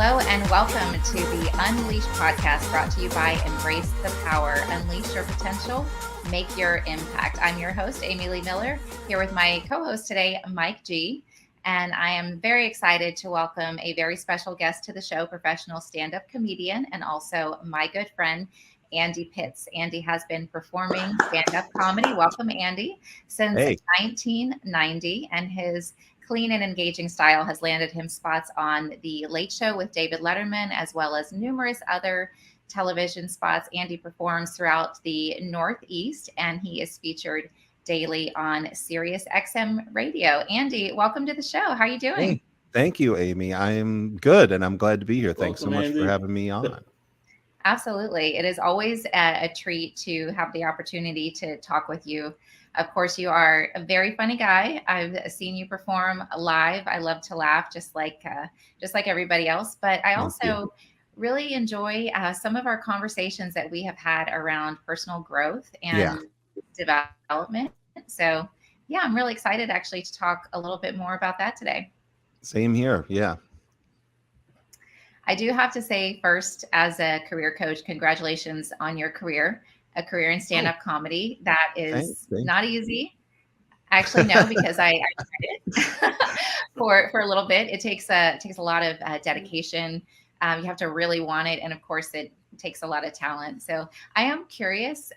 Hello and welcome to the Unleash podcast brought to you by Embrace the Power. Unleash your potential, make your impact. I'm your host, Amy Lee Miller, here with my co-host today, MikeG. And I am very excited to welcome a very special guest to the show, professional stand-up comedian, and also my good friend, Andy Pitz. Andy has been performing stand-up comedy. Welcome, Andy, since 1990, and his clean and engaging style has landed him spots on The Late Show with David Letterman, as well as numerous other television spots. Andy performs throughout the Northeast, and he is featured daily on Sirius XM radio. Andy, welcome to the show. How are you doing? Hey, thank you, Amy. I'm good, and I'm glad to be here. Thanks so much Andy. for having me on. Absolutely. It is always a treat to have the opportunity to talk with you. Of course, you are a very funny guy. I've seen you perform live. I love to laugh, just like everybody else. But I also really enjoy some of our conversations that we have had around personal growth and development. So, yeah, I'm really excited actually to talk a little bit more about that today. Same here. Yeah. I do have to say first, as a career coach, congratulations on your career. A career in stand-up comedy. That is not easy. Actually, no, because I tried it for a little bit. It takes a lot of dedication. You have to really want it, and of course, it takes a lot of talent. So, I am curious,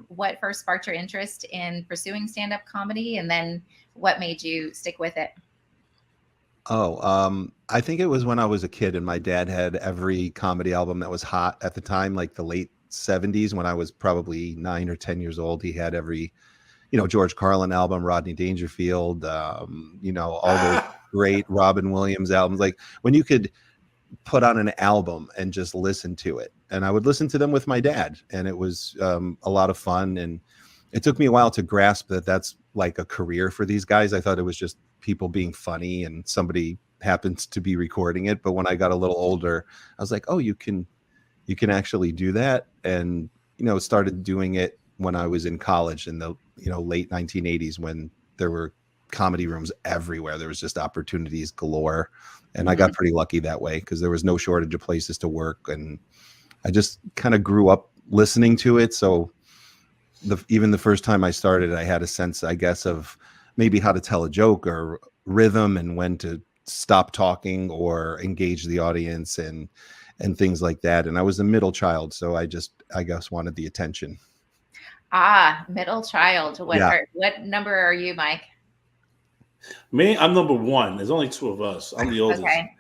what first sparked your interest in pursuing stand-up comedy, and then what made you stick with it? I think it was when I was a kid, and my dad had every comedy album that was hot at the time, like the late 70s, when I was probably 9 or 10 years old. He had every, George Carlin album, Rodney Dangerfield, all those great Robin Williams albums. Like when you could put on an album and just listen to it. And I would listen to them with my dad, and it was a lot of fun. And it took me a while to grasp that that's like a career for these guys. I thought it was just people being funny and somebody happens to be recording it. But when I got a little older, I was like, oh, you can actually do that. And, started doing it when I was in college in the, late 1980s, when there were comedy rooms everywhere. There was just opportunities galore. And I got pretty lucky that way because there was no shortage of places to work. And I just kind of grew up listening to it. So even the first time I started, I had a sense, I guess, of maybe how to tell a joke or rhythm and when to stop talking or engage the audience and things like that. And I was a middle child, so I guess wanted the attention. Middle child. What number are you, Mike? Me, I'm number one. There's only two of us. I'm the oldest. Okay.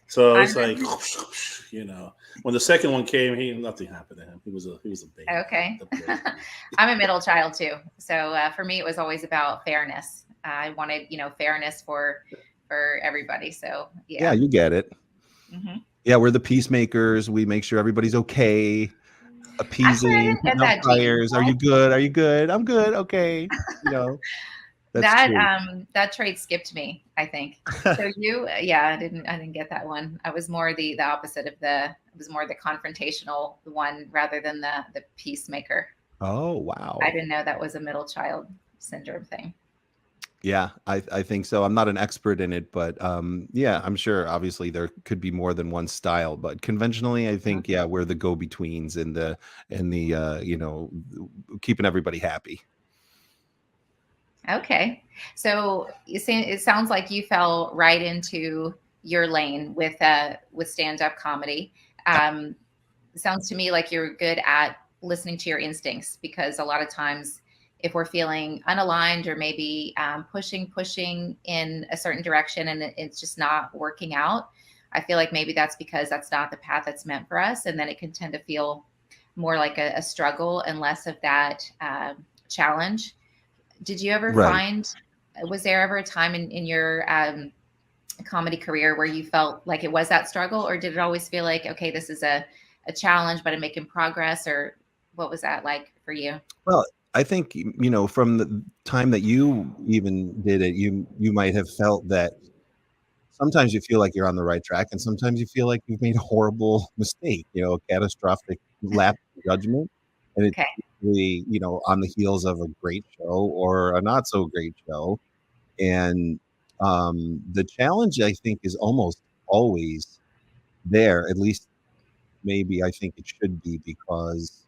So it's like, when the second one came, nothing happened to him. He was a baby. Okay. I'm a middle child too. So for me, it was always about fairness. I wanted, fairness for everybody. So yeah, you get it. Mm-hmm. Yeah, we're the peacemakers. We make sure everybody's okay. Appeasing, fires. Are you good? Are you good? I'm good. Okay. That trait skipped me, I think. So I didn't get that one. I was more the opposite of it was more the confrontational one rather than the peacemaker. Oh, wow. I didn't know that was a middle child syndrome thing. Yeah, I think so. I'm not an expert in it, but I'm sure obviously there could be more than one style, but conventionally I think, we're the go-betweens in the keeping everybody happy. Okay. So it sounds like you fell right into your lane with stand-up comedy. It sounds to me like you're good at listening to your instincts, because a lot of times if we're feeling unaligned or maybe pushing in a certain direction and it's just not working out, I feel like maybe that's because that's not the path that's meant for us. And then it can tend to feel more like a struggle and less of that challenge. Did you ever was there ever a time in your comedy career where you felt like it was that struggle, or did it always feel like, okay, this is a challenge, but I'm making progress? Or what was that like for you? Well, I think, from the time that you even did it, you might have felt that sometimes you feel like you're on the right track, and sometimes you feel like you've made a horrible mistake, a catastrophic lapse in judgment. And it's really, on the heels of a great show or a not so great show. And the challenge, I think, is almost always there, at least maybe I think it should be, because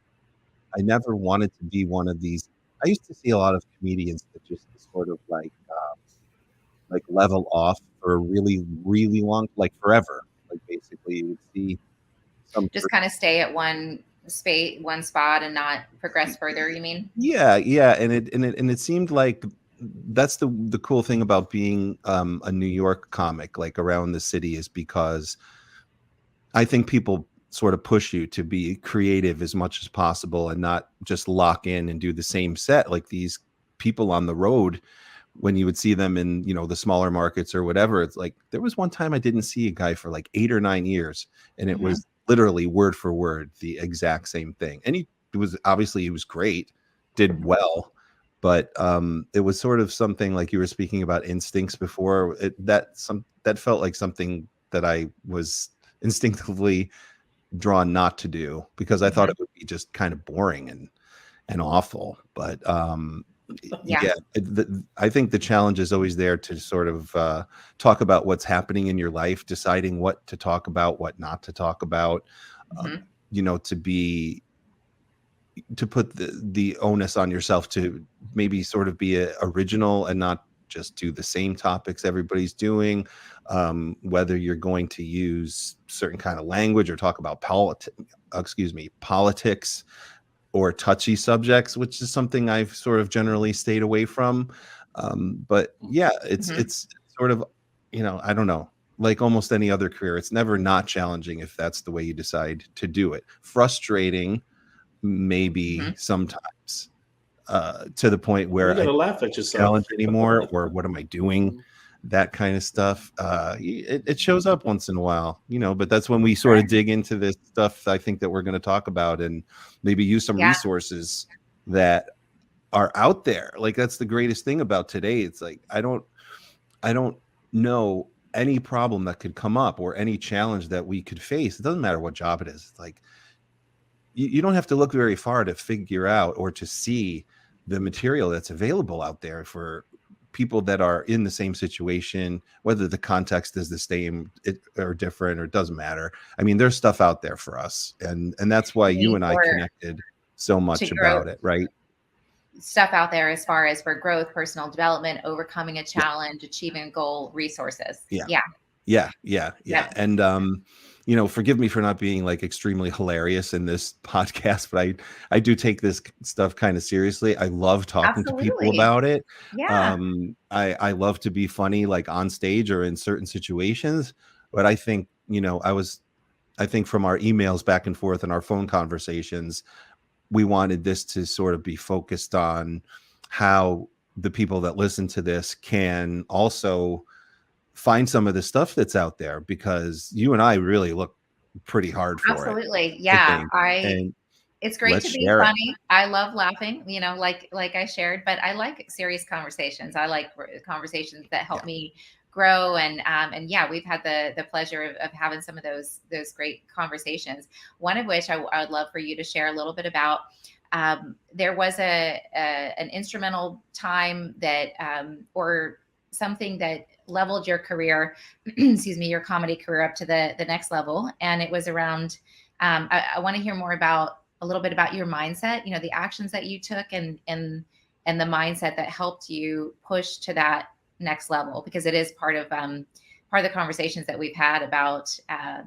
I never wanted to be one of these. I used to see a lot of comedians that just sort of like level off for a really, really long, like forever. Like basically you would see some Just kind of stay at one spot and not progress further, you mean? Yeah, and it seemed like that's the cool thing about being a New York comic, like around the city, is because I think people sort of push you to be creative as much as possible and not just lock in and do the same set. Like these people on the road, when you would see them in, the smaller markets or whatever, it's like there was one time I didn't see a guy for like 8 or 9 years, and it was literally word for word the exact same thing. And he was great, did well, but it was sort of something like you were speaking about instincts before. That felt like something that I was instinctively drawn not to do, because I thought it would be just kind of boring and awful. But I think the challenge is always there to sort of talk about what's happening in your life, deciding what to talk about, what not to talk about, to put the onus on yourself to maybe sort of be original and not just do the same topics everybody's doing, whether you're going to use certain kind of language or talk about politics or touchy subjects, which is something I've sort of generally stayed away from. But yeah, it's sort of, I don't know, like almost any other career, it's never not challenging if that's the way you decide to do it. Frustrating, maybe sometimes, to the point where you gotta laugh at yourself. Challenge anymore, or what am I doing? That kind of stuff. It shows up once in a while, but that's when we sort of dig into this stuff I think that we're going to talk about, and maybe use some resources that are out there. Like that's the greatest thing about today. It's like I don't know any problem that could come up or any challenge that we could face. It doesn't matter what job it is. It's like you don't have to look very far to figure out or to see the material that's available out there for people that are in the same situation, whether the context is the same or different, or it doesn't matter. I mean, there's stuff out there for us, and that's why you and I connected so much about it, right? Stuff out there as far as for growth, personal development, overcoming a challenge, achieving a goal, resources. Yeah. And forgive me for not being like extremely hilarious in this podcast, but I do take this stuff kind of seriously. I love talking to people about it. I love to be funny, like on stage or in certain situations. But I think, I think from our emails back and forth and our phone conversations, we wanted this to sort of be focused on how the people that listen to this can also find some of the stuff that's out there, because you and I really look pretty hard for it. Absolutely. Yeah. It's great to be funny. I love laughing, like I shared, but I like serious conversations. I like conversations that help me grow. And we've had the pleasure of having some of those great conversations. One of which I would love for you to share a little bit about. There was an instrumental time that, or something that leveled your career, your comedy career up to the next level. And it was around, I want to hear more about a little bit about your mindset, the actions that you took and the mindset that helped you push to that next level, because it is part of the conversations that we've had about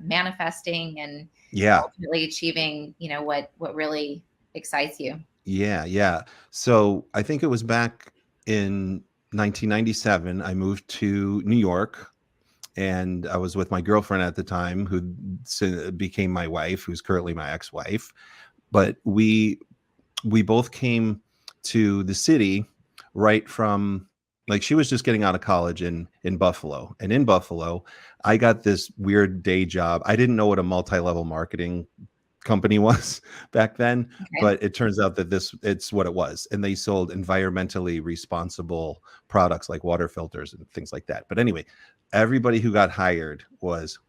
manifesting and ultimately achieving, what really excites you. Yeah. So I think it was back in 1997, I moved to New York, and I was with my girlfriend at the time, who became my wife, who's currently my ex-wife. But we both came to the city right from, like, she was just getting out of college in Buffalo. And in Buffalo, I got this weird day job. I didn't know what a multi-level marketing company was back then, but it turns out that it's what it was. And they sold environmentally responsible products like water filters and things like that. But anyway, everybody who got hired was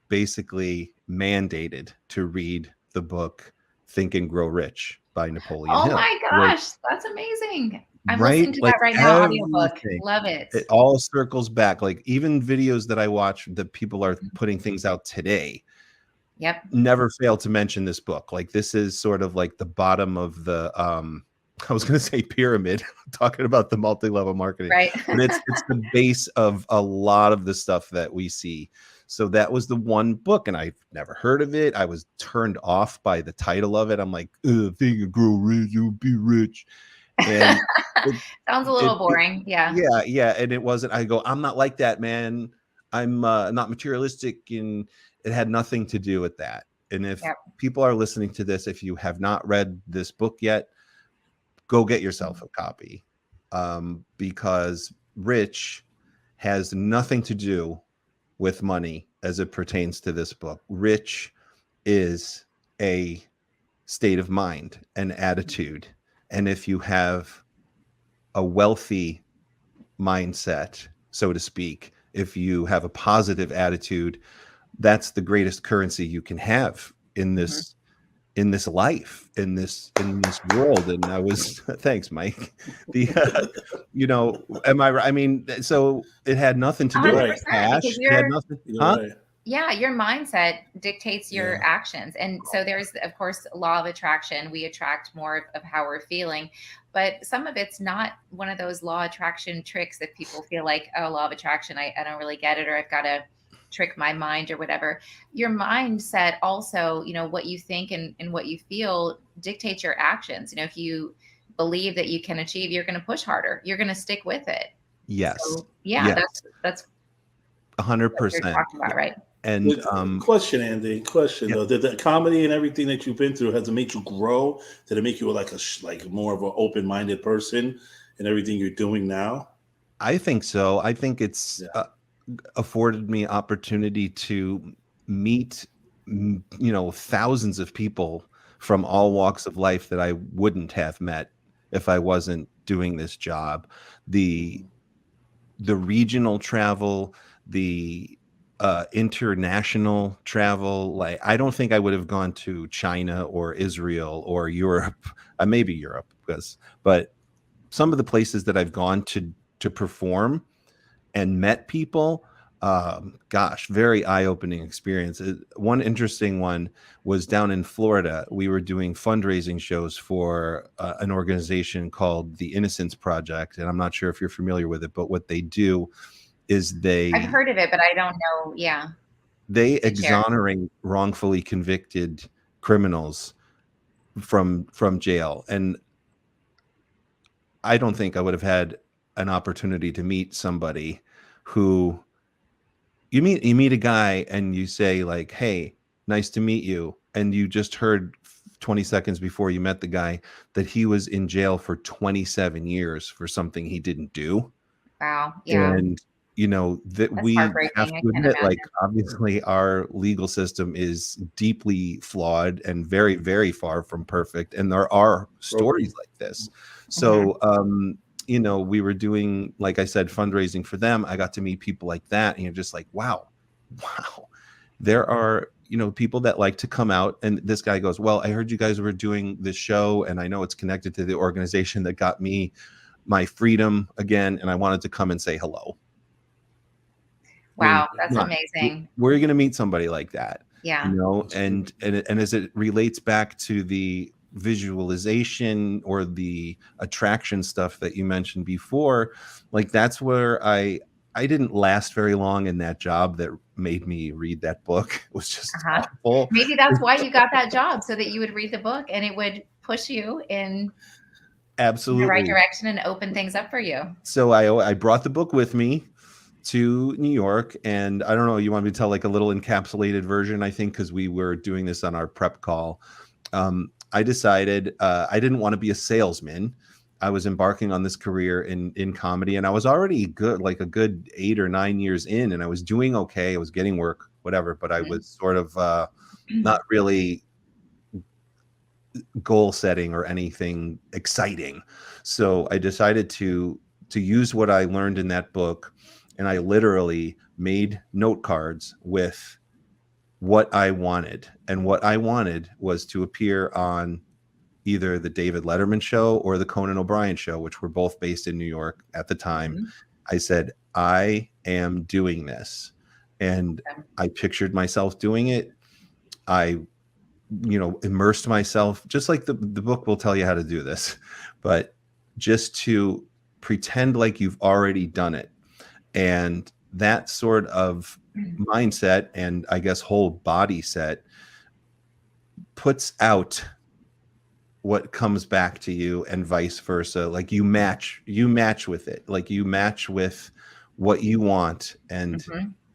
basically mandated to read the book Think and Grow Rich by Napoleon Hill. Oh my gosh, that's amazing. I'm listening to that right now, audiobook. Love it. It all circles back. Like even videos that I watch that people are putting things out today, Yep. never fail to mention this book. Like, this is sort of like the bottom of the I was going to say pyramid, talking about the multi-level marketing, Right. but it's the base of a lot of the stuff that we see. So that was the one book, and I've never heard of it. I was turned off by the title of it. I'm like, think you grow rich, you'll be rich. And sounds a little boring. Yeah. Yeah. And it wasn't, I go, I'm not like that, man. I'm not materialistic, and it had nothing to do with that. And if people are listening to this, if you have not read this book yet, go get yourself a copy, because rich has nothing to do with money as it pertains to this book. Rich is a state of mind, an attitude. And if you have a wealthy mindset, so to speak, if you have a positive attitude, that's the greatest currency you can have in this in this life, in this world. And I was thanks, Mike. The am I right? I mean, so it had nothing to do with cash. It had nothing. Right. Yeah, your mindset dictates your actions. And so there's, of course, law of attraction. We attract more of how we're feeling. But some of it's not one of those law of attraction tricks that people feel like, oh, law of attraction, I don't really get it, or I've got to trick my mind or whatever. Your mindset also, what you think and what you feel dictates your actions. If you believe that you can achieve, you're going to push harder. You're going to stick with it. Yes. So, that's 100%. Talking about, right? And question, Andy. Though, did the comedy and everything that you've been through have to make you grow? Did it make you like more of an open-minded person in everything you're doing now? I think so. I think it's afforded me opportunity to meet, thousands of people from all walks of life that I wouldn't have met if I wasn't doing this job. The regional travel, the international travel, like I don't think I would have gone to China or Israel or Europe, maybe Europe, but some of the places that I've gone to perform and met people, very eye-opening experience. One interesting one was down in Florida. We were doing fundraising shows for an organization called the Innocence Project, and I'm not sure if you're familiar with it, but what they do is I've heard of it, but I don't know. Yeah. They exonerate wrongfully convicted criminals from jail. And I don't think I would have had an opportunity to meet somebody who you meet a guy and you say like, hey, nice to meet you. And you just heard 20 seconds before you met the guy that he was in jail for 27 years for something he didn't do. Wow. Yeah. And that we have to admit, like, obviously our legal system is deeply flawed and very, very far from perfect. And there are stories like this. So, we were doing, like I said, fundraising for them. I got to meet people like that. And you're just like, wow. There are, people that like to come out. And this guy goes, well, I heard you guys were doing this show, and I know it's connected to the organization that got me my freedom again. And I wanted to come and say hello. Wow, that's amazing. Where are you going to meet somebody like that? Yeah. And as it relates back to the visualization or the attraction stuff that you mentioned before, like that's where I didn't last very long in that job that made me read that book. It was just awful. Maybe that's why you got that job, so that you would read the book and it would push you in absolutely the right direction and open things up for you. So I brought the book with me to New York, and I don't know, you want me to tell like a little encapsulated version, I think, because we were doing this on our prep call. I decided I didn't want to be a salesman. I was embarking on this career in comedy, and I was already good, like a good 8 or 9 years in, and I was doing okay. I was getting work, whatever, but I was sort of not really goal setting or anything exciting. So I decided to use what I learned in that book. And I literally made note cards with what I wanted. And what I wanted was to appear on either the David Letterman show or the Conan O'Brien show, which were both based in New York at the time. I said, I am doing this. And I pictured myself doing it. I, immersed myself, just like the book will tell you how to do this, but just to pretend like you've already done it. And that sort of mindset, and I guess whole body set, puts out what comes back to you, and vice versa. Like you match with it, like you match with what you want. And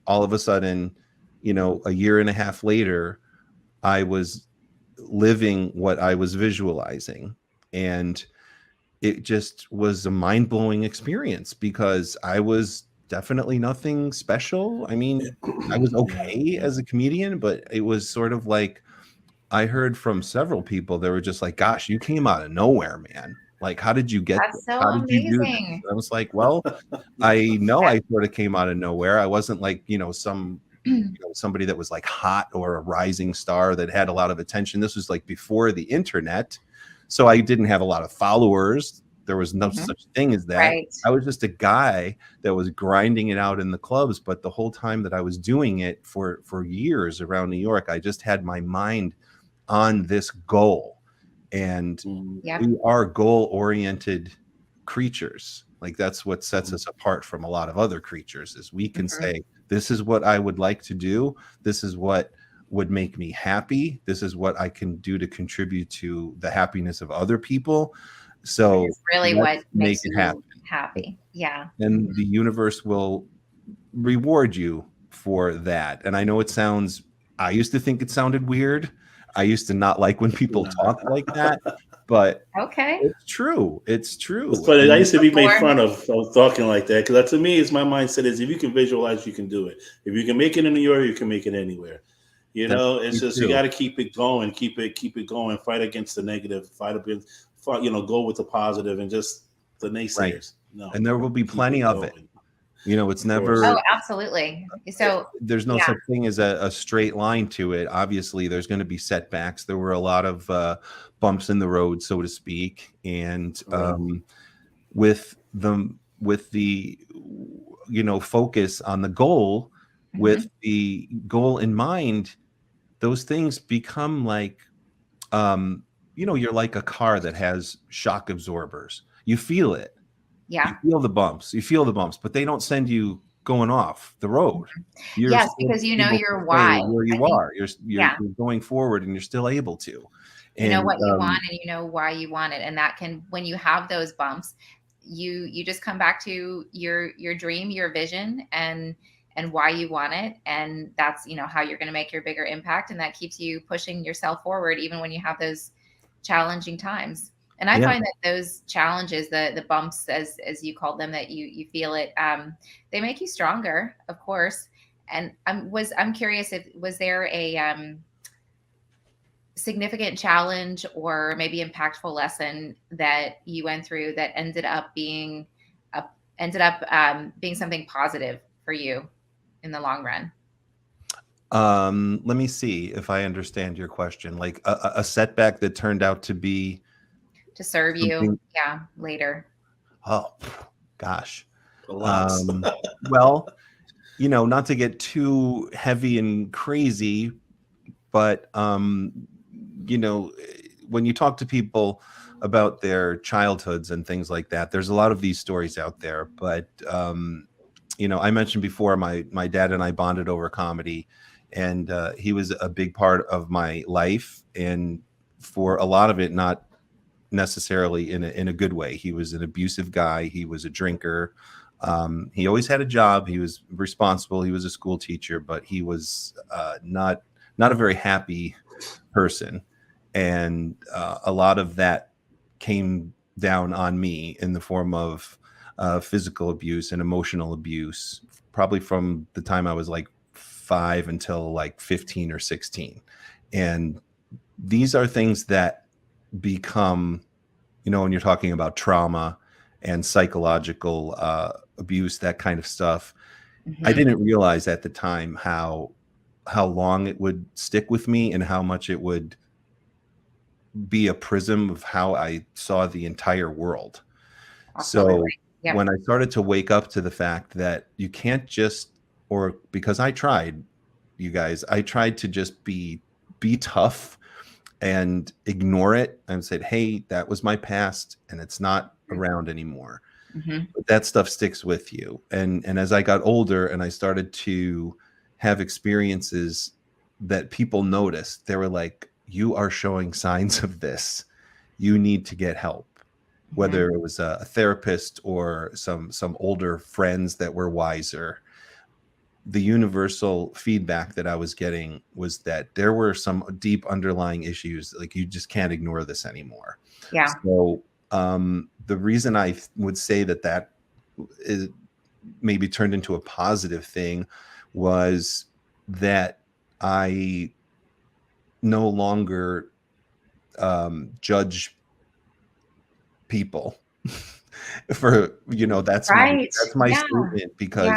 all of a sudden, a year and a half later, I was living what I was visualizing. And it just was a mind-blowing experience, because I was definitely nothing special. I mean, I was okay as a comedian, but it was sort of like, I heard from several people, they were just like, gosh, you came out of nowhere, man. Like, how did you get That's this? so How did you do this? amazing. I was like, well, I know I sort of came out of nowhere. I wasn't like, somebody that was like hot or a rising star that had a lot of attention. This was like before the internet. So I didn't have a lot of followers. There was no such thing as that. Right. I was just a guy that was grinding it out in the clubs. But the whole time that I was doing it for years around New York, I just had my mind on this goal. And we are goal-oriented creatures. Like that's what sets us apart from a lot of other creatures, is we can say, this is what I would like to do. This is what would make me happy. This is what I can do to contribute to the happiness of other people. So it's really what makes it you happy. Yeah. And the universe will reward you for that. And I know I used to think it sounded weird. I used to not like when people talk like that, but it's true. It's true. It's funny. I used to be made fun of talking like that, because to me, my mindset is, if you can visualize, you can do it. If you can make it in New York, you can make it anywhere. It's just, you got to keep it going, keep it going, fight against the negative, go with the positive, and just the naysayers. Right. No, and there will be plenty of it. It's never. Oh, absolutely. So there's no such thing as a straight line to it. Obviously, there's going to be setbacks. There were a lot of bumps in the road, so to speak. And with the focus on the goal, with the goal in mind, those things become like, you're like a car that has shock absorbers. You feel it. Yeah. You feel the bumps, but they don't send you going off the road. Yes, because your why. Where you are. You're going forward, and you're still able to. You know what you want, and you know why you want it. And that can, when you have those bumps, you just come back to your dream, your vision, and why you want it. And that's, how you're going to make your bigger impact. And that keeps you pushing yourself forward, even when you have those challenging times. And I find that those challenges, the bumps, as you call them, that you feel it, they make you stronger, of course. And I'm curious, was there a significant challenge or maybe impactful lesson that you went through that ended up being something positive for you in the long run? Let me see if I understand your question. Like a setback that turned out to be to serve you later. Oh gosh. Well, not to get too heavy and crazy, but when you talk to people about their childhoods and things like that, there's a lot of these stories out there. But I mentioned before, my dad and I bonded over comedy, and he was a big part of my life, and for a lot of it, not necessarily in a good way. He was an abusive guy. He was a drinker. He always had a job. He was responsible. He was a school teacher, but he was not a very happy person. And a lot of that came down on me in the form of physical abuse and emotional abuse, probably from the time I was like 5 until like 15 or 16. And these are things that become, when you're talking about trauma and psychological abuse, that kind of stuff. I didn't realize at the time how long it would stick with me, and how much it would be a prism of how I saw the entire world. Absolutely. So when I started to wake up to the fact that you can't just, because I tried, you guys, I tried to just be be tough and ignore it and said, hey, that was my past and it's not around anymore. But that stuff sticks with you. And as I got older and I started to have experiences that people noticed, they were like, you are showing signs of this. You need to get help. Whether it was a therapist or some older friends that were wiser, the universal feedback that I was getting was that there were some deep underlying issues. Like, you just can't ignore this anymore. Yeah. So the reason I would say that is maybe turned into a positive thing was that I no longer judge people for, that's right. that's my statement, because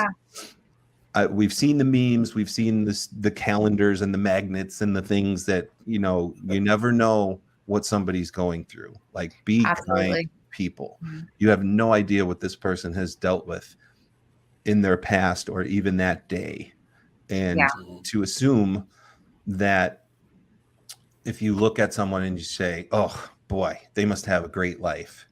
we've seen the memes, we've seen the calendars and the magnets and the things that, you never know what somebody's going through. Like, be kind people. You have no idea what this person has dealt with in their past or even that day. And to assume that if you look at someone and you say, oh boy, they must have a great life,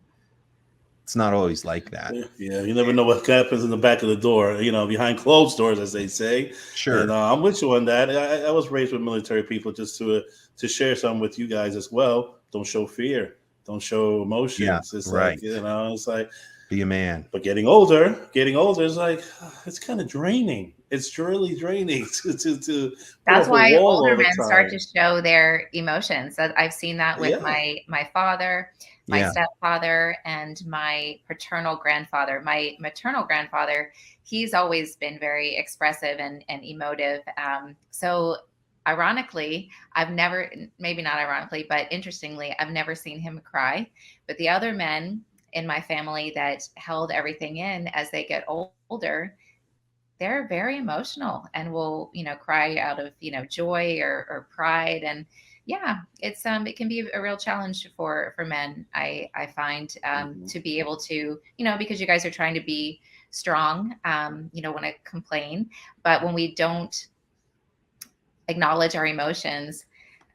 it's not always like that. Yeah, you never know what happens in the back of the door, behind closed doors, as they say. Sure. And I'm with you on that. I was raised with military people, just to share something with you guys as well. Don't show fear. Don't show emotions. Yeah, it's right. like, it's like, be a man. But getting older is like, it's kind of draining. It's really draining to That's why older men start to show their emotions. I've seen that with my father, my stepfather, and my paternal grandfather. My maternal grandfather, he's always been very expressive and emotive. So ironically, maybe not ironically, but interestingly, I've never seen him cry. But the other men in my family that held everything in, as they get older, they're very emotional and will, cry out of, joy or pride. And it's it can be a real challenge for men, I find, to be able to, because you guys are trying to be strong, want to complain, but when we don't acknowledge our emotions,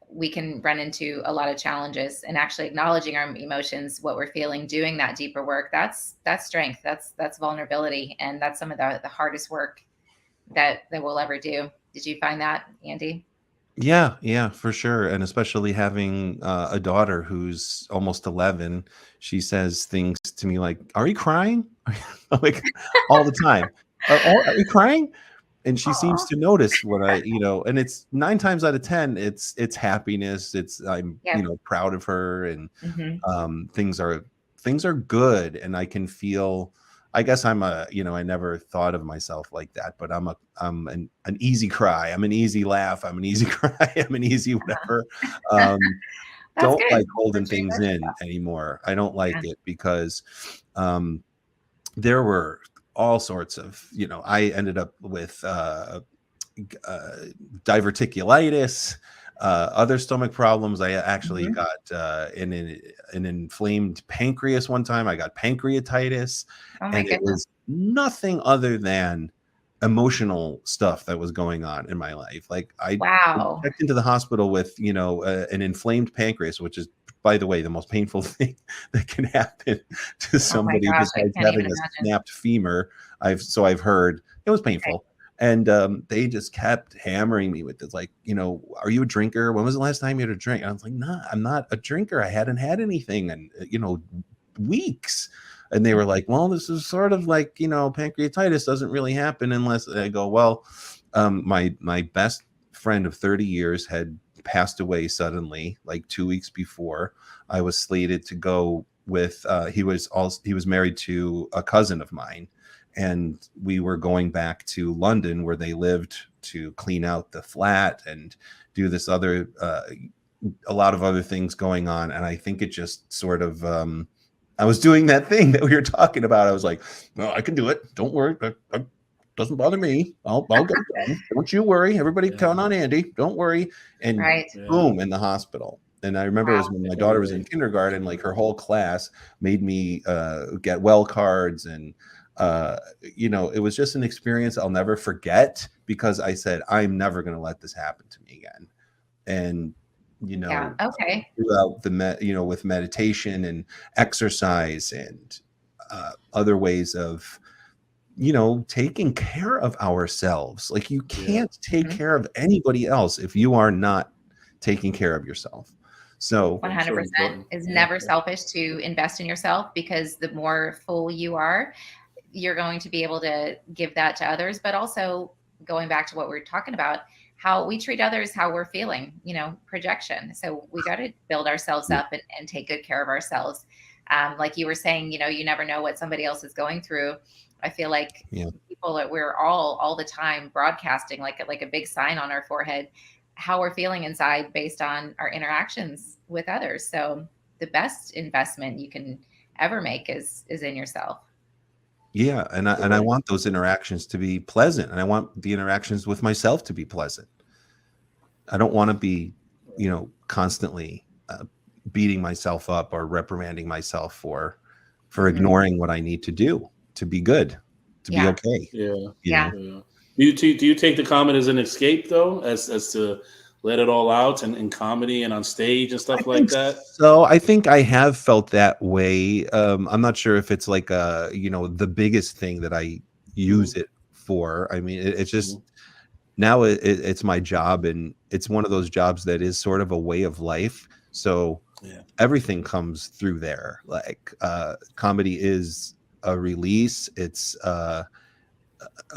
we can run into a lot of challenges. And actually acknowledging our emotions, what we're feeling, doing that deeper work, that's strength, that's vulnerability, and that's some of the hardest work that we'll ever do. Did you find that, Andy? Yeah, for sure. And especially having a daughter who's almost 11, she says things to me like, "Are you crying?" Like, all the time. Are you crying? And she seems to notice what and it's 9 times out of 10, it's happiness. I'm proud of her, and things are good, and I can feel. I guess I'm I never thought of myself like that, but I'm an easy cry. I'm an easy laugh. I'm an easy cry. I'm an easy whatever. Don't good. like holding things in anymore. I don't like it because there were all sorts of, I ended up with diverticulitis, other stomach problems. I actually got an inflamed pancreas one time. I got pancreatitis, and it was nothing other than emotional stuff that was going on in my life. Like, I checked into the hospital with, an inflamed pancreas, which is, by the way, the most painful thing that can happen to somebody besides having a snapped femur. I've heard. It was painful. And they just kept hammering me with this, like, are you a drinker? When was the last time you had a drink? And I was like, nah, I'm not a drinker. I hadn't had anything in, weeks. And they were like, well, this is sort of like, pancreatitis doesn't really happen unless. I go, well, my best friend of 30 years had passed away suddenly, like 2 weeks before. I was slated to go with, he was married to a cousin of mine. And we were going back to London, where they lived, to clean out the flat and do this other, a lot of other things going on. And I think it just sort of, I was doing that thing that we were talking about. I was like, no, I can do it. Don't worry. It doesn't bother me. I'll get it done. Don't you worry. Everybody count on Andy. Don't worry. And boom, in the hospital. And I remember it was when my daughter was in kindergarten, like, her whole class made me get well cards, and it was just an experience I'll never forget, because I said, I'm never going to let this happen to me again. and Okay. throughout with meditation and exercise and other ways of taking care of ourselves. Like you can't take care of anybody else if you are not taking care of yourself. So 100% is never selfish to invest in yourself, because the more full you are, you're going to be able to give that to others. But also, going back to what we're talking about, how we treat others, how we're feeling, projection. So we got to build ourselves up and take good care of ourselves. Like you were saying, you never know what somebody else is going through. I feel like people that we're all the time broadcasting like a big sign on our forehead, how we're feeling inside based on our interactions with others. So the best investment you can ever make is in yourself. Yeah. And I want those interactions to be pleasant, and I want the interactions with myself to be pleasant. I don't want to be, constantly beating myself up or reprimanding myself for ignoring what I need to do to be good, to be okay. Yeah. Do you take the comment as an escape though, as to let it all out in comedy and on stage and stuff like that? So I think I have felt that way. I'm not sure if it's like the biggest thing that I use it for. I mean, it's just now it's my job, and it's one of those jobs that is sort of a way of life. So everything comes through there. Like comedy is a release. It's a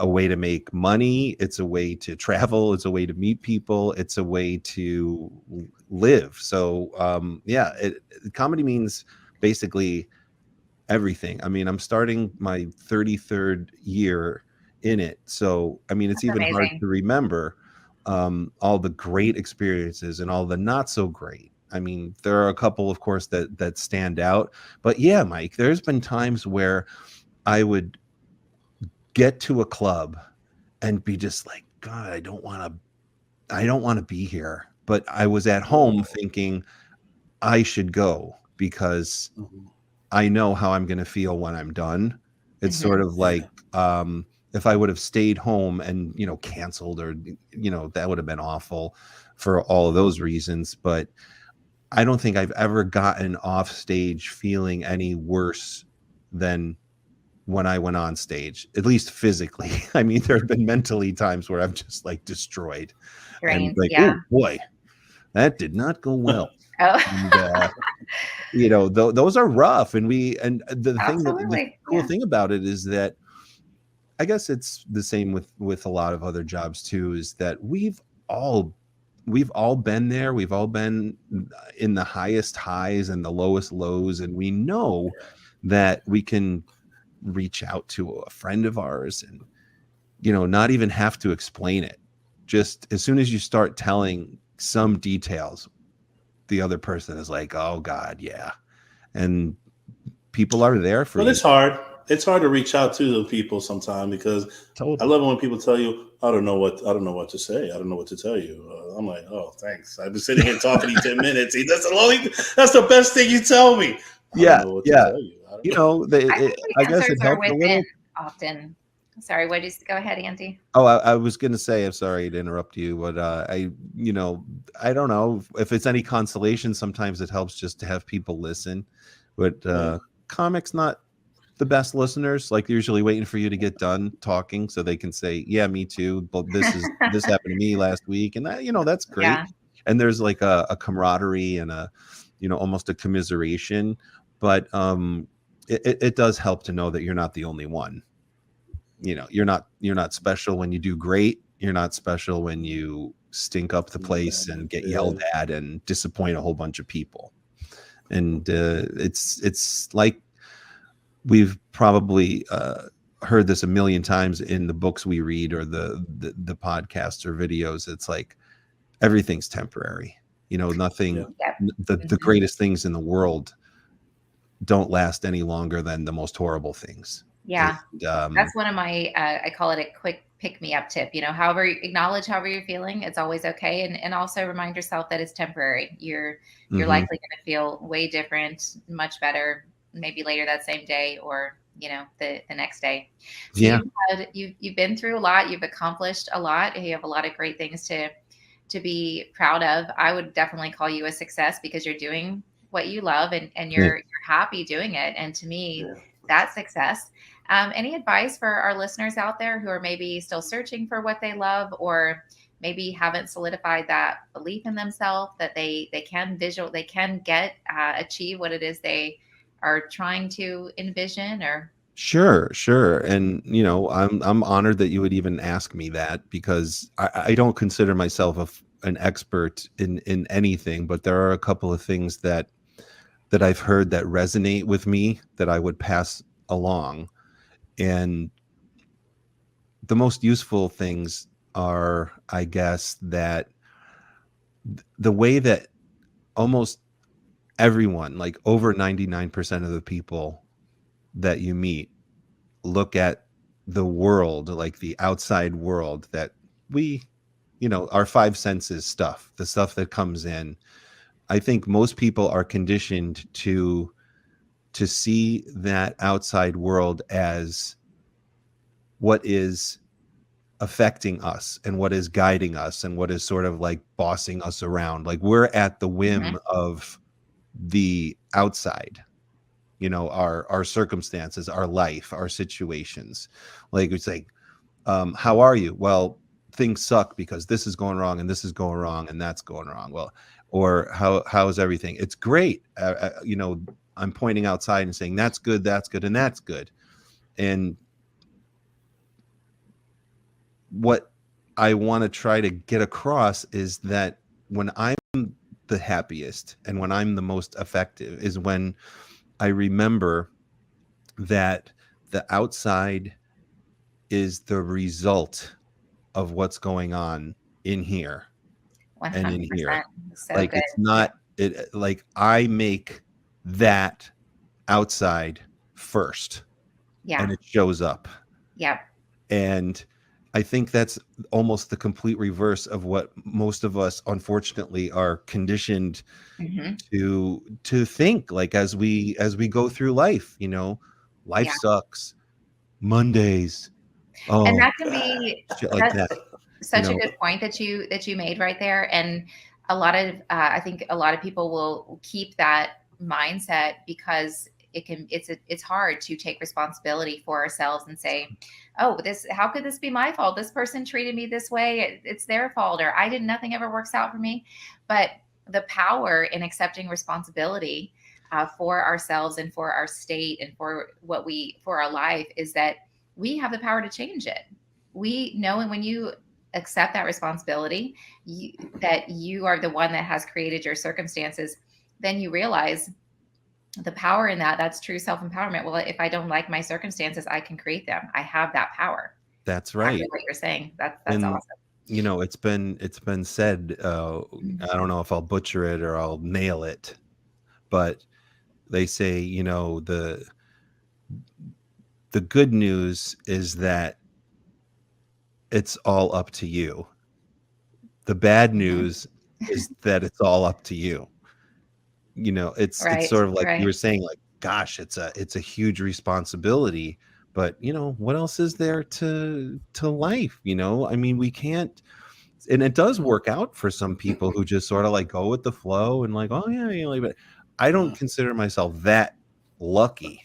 way to make money. It's a way to travel. It's a way to meet people. It's a way to live. So comedy means basically everything. I mean, I'm starting my 33rd year in it. So, I mean, it's even hard to remember all the great experiences and all the not so great. I mean, there are a couple, of course, that stand out. But yeah, Mike, there's been times where I would get to a club and be just like, God, I don't want to be here. But I was at home thinking I should go because I know how I'm going to feel when I'm done. It's sort of like if I would have stayed home and, canceled or, that would have been awful for all of those reasons. But I don't think I've ever gotten off stage feeling any worse than when I went on stage, at least physically. I mean, there have been mentally times where I'm just like destroyed. And like, oh boy, that did not go well. And, those are rough. And the cool thing about it is that I guess it's the same with a lot of other jobs too, is that we've all been there. We've all been in the highest highs and the lowest lows. And we know that we can reach out to a friend of ours and, not even have to explain it. Just as soon as you start telling some details, the other person is like, oh God, yeah. And people are there for you. It's hard. It's hard to reach out to the people sometimes because I love it when people tell you, I don't know what to say. I don't know what to tell you. I'm like, oh, thanks. I've been sitting here talking to you 10 minutes. That's the best thing you tell me. I don't know what to tell you. I guess it helps a little. Often. Sorry, what did you go ahead, Andy? Oh, I was going to say, I'm sorry to interrupt you, but I don't know if it's any consolation. Sometimes it helps just to have people listen, but comics not the best listeners. Like usually waiting for you to get done talking so they can say, yeah, me too. But this happened to me last week, and that's great. Yeah. And there's like a camaraderie and a almost a commiseration, but it does help to know that you're not the only one. You're not special when you do great. You're not special when you stink up the place and get yelled at and disappoint a whole bunch of people. And it's like we've probably heard this a million times in the books we read or the podcasts or videos. It's like everything's temporary. Nothing. The greatest things in the world don't last any longer than the most horrible things. Yeah. And, that's one of my, I call it a quick pick me up tip, acknowledge however you're feeling. It's always okay. And also remind yourself that it's temporary. You're likely going to feel way different, much better, maybe later that same day or, the next day. So you've been through a lot. You've accomplished a lot. You have a lot of great things to to be proud of. I would definitely call you a success because you're doing what you love and you're happy doing it. And to me, that's success. Any advice for our listeners out there who are maybe still searching for what they love, or maybe haven't solidified that belief in themselves that they can achieve what it is they are trying to envision? Or Sure. And I'm honored that you would even ask me that, because I don't consider myself an expert in anything, but there are a couple of things that I've heard that resonate with me that I would pass along. And the most useful things are, I guess, that the way that almost everyone, like over 99% of the people that you meet, look at the world, like the outside world that we, our five senses stuff, the stuff that comes in. I think most people are conditioned to see that outside world as what is affecting us and what is guiding us and what is sort of like bossing us around. Like we're at the whim of the outside, our circumstances, our life, our situations. Like it's like, how are you? Well, things suck because this is going wrong and this is going wrong and that's going wrong. Well, or how is everything? It's great. I'm pointing outside and saying that's good, and that's good. And what I want to try to get across is that when I'm the happiest and when I'm the most effective is when I remember that the outside is the result of what's going on in here 100%. and in here. So like good. It's not it like I make that outside first. Yeah. And it shows up. Yep. And I think that's almost the complete reverse of what most of us, unfortunately, are conditioned to think. Like as we go through life, life sucks. Mondays. Oh, and that can be shit like that. Such a good point that you made right there. And a lot of I think a lot of people will keep that mindset because it's hard to take responsibility for ourselves and say, oh, how could this be my fault? This person treated me this way. It's their fault, or nothing ever works out for me. But the power in accepting responsibility for ourselves and for our state and for our life is that we have the power to change it. We know, and when you accept that responsibility, that you are the one that has created your circumstances, then you realize the power in that. That's true self-empowerment. Well, if I don't like my circumstances, I can create them. I have that power. That's right. Exactly what you're saying. That's awesome. It's been said, I don't know if I'll butcher it or I'll nail it, but they say, the good news is that it's all up to you. The bad news is that it's all up to you. It's sort of like you were saying, like, gosh, it's a huge responsibility, but what else is there to life? I mean, we can't, and it does work out for some people who just sort of like go with the flow and like, oh yeah, but I don't consider myself that lucky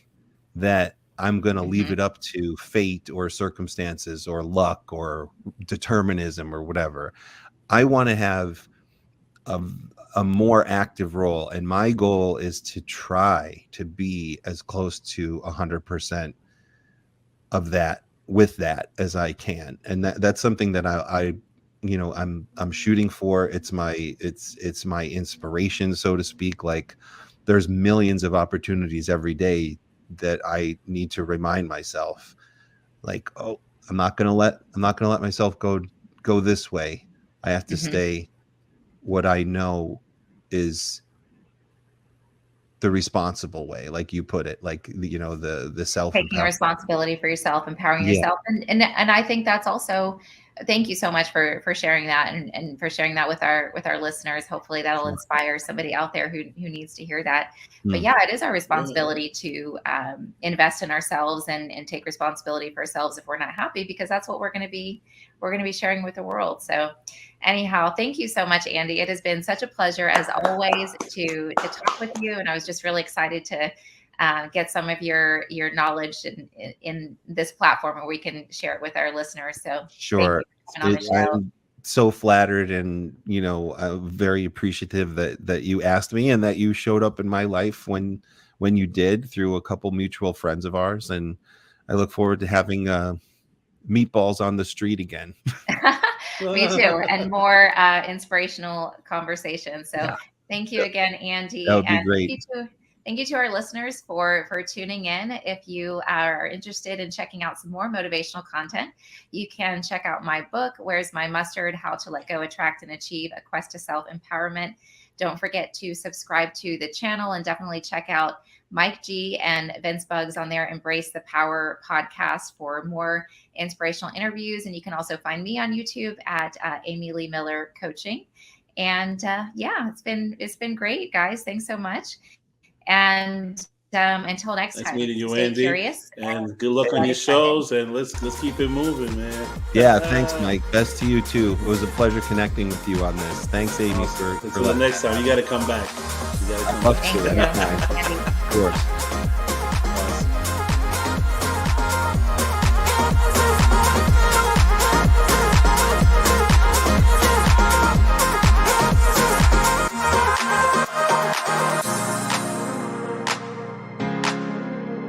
that I'm going to leave it up to fate or circumstances or luck or determinism or whatever. I want to have a more active role, and my goal is to try to be as close to 100% of that with that as I can. And that's something that I'm shooting for. It's my inspiration, so to speak. Like there's millions of opportunities every day that I need to remind myself, like, oh, I'm not gonna let myself go this way. I have to stay what I know is the responsible way, like you put it, like the self taking responsibility for yourself, empowering yourself, and I think that's also Thank you so much for sharing that and for sharing that with our listeners. Hopefully that'll inspire somebody out there who needs to hear that. But yeah, it is our responsibility to invest in ourselves and take responsibility for ourselves if we're not happy, because that's what we're going to be sharing with the world. So anyhow, thank you so much, Andy. It has been such a pleasure as always to talk with you. And I was just really excited to get some of your knowledge in this platform where we can share it with our listeners. So sure. On the show. I'm so flattered and, very appreciative that you asked me and that you showed up in my life when you did, through a couple mutual friends of ours. And I look forward to having meatballs on the street again. Me too. And more inspirational conversations. So thank you again, Andy. That would be great. Thank you to our listeners for tuning in. If you are interested in checking out some more motivational content, you can check out my book, Where's My Mustard? How to Let Go, Attract, and Achieve a Quest to Self-Empowerment. Don't forget to subscribe to the channel and definitely check out Mike G and Vince Buggs on their Embrace the Power podcast for more inspirational interviews. And you can also find me on YouTube at Amy Lee Miller Coaching. And it's been great, guys. Thanks so much. And until next time, meeting you, stay Andy. curious. And good luck on your shows. And let's keep it moving, man. Yeah, thanks, Mike. Best to you too. It was a pleasure connecting with you on this. Thanks, Amy, for Until the next time. You got to come back. Of course.